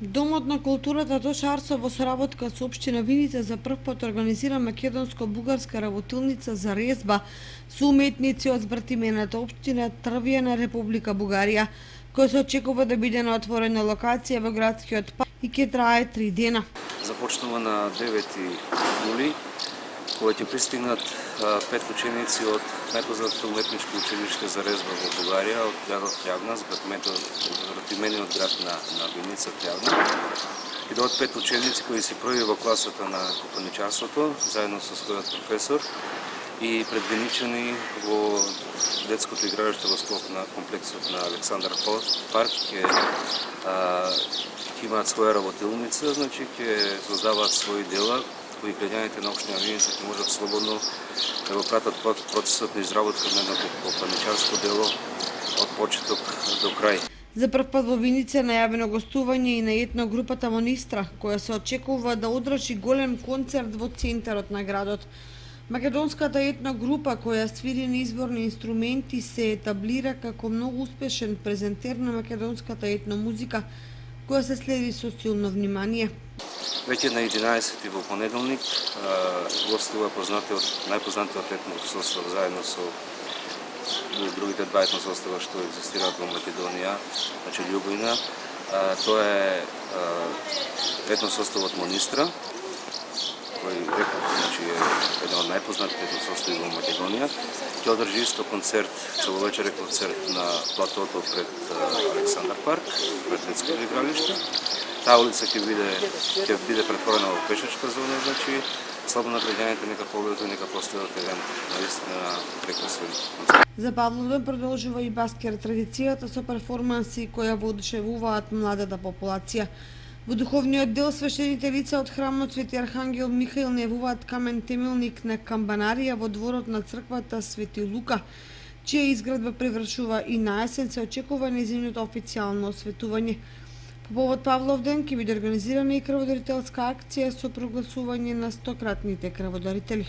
Домот на културата Тоша Арсо во соработка со општина Виница за прв пат организира македонско-бугарска работилница за резба со уметници од збратимената општина Трвија, Република Бугарија, која се очекува да биде на отворена локација во градскиот парк и ќе трае 3 дена. Започнува на 9 јули, кога ќе пристигнат 5 ученици од најпознатото уметничко училиште за резба во Бугарија, од градот Трјавна, збратимениот град на Виница Трјавна. И доаѓаат 5 ученици кои се први во класата на копаничарството, заедно со својот професор, и предвеничани во детското игралиште во склоп на комплексот на Александар парк ќе имаат своја работилница, значи ќе создаваат своји дела кои граѓаните на општина Виница ќе можат слободно да го пратат процесот на изработка на едно копаничарско дело од почеток до крај. За прв пат во Виница е најавено гостување и на етногрупата Монистра, која се очекува да одржи голем концерт во центарот на градот. Македонската етногрупа, која свири на изворни инструменти, се етаблира како многу успешен презентер на македонската етномузика, која се следи со силно внимание. Веќе на 11 во понеделник гостува најпознатиот етносостав заедно со другите два етносостава што екзистираат во Македонија, значи Љубојна. Тоа е етносоставот Монистра, кој реков, значи е еден од најпознатите етносостави во Македонија. Ќе одржи исто концерт, целовечерен концерт на платото пред Александар парк, пред детското игралиште. Таа улица ќе биде претворена во пешачка зона, значи слободно граѓаните нека погледат и нека постојат еден наистина прекрасен концерт. За Павловден продолжува и баскер традицијата со перформанси која воодушевуваат младата популација. Во духовниот дел свештените лица од храмот Свети Архангел Михаил нејавуваат камен темелник на камбанарија во дворот на црквата Свети Лука, чија изградба привршува и на есен се очекува нејзиното официјално осветување. По повод Павловден ќе биде организирана и крводарителска акција со прогласување на 100-кратните крводарители.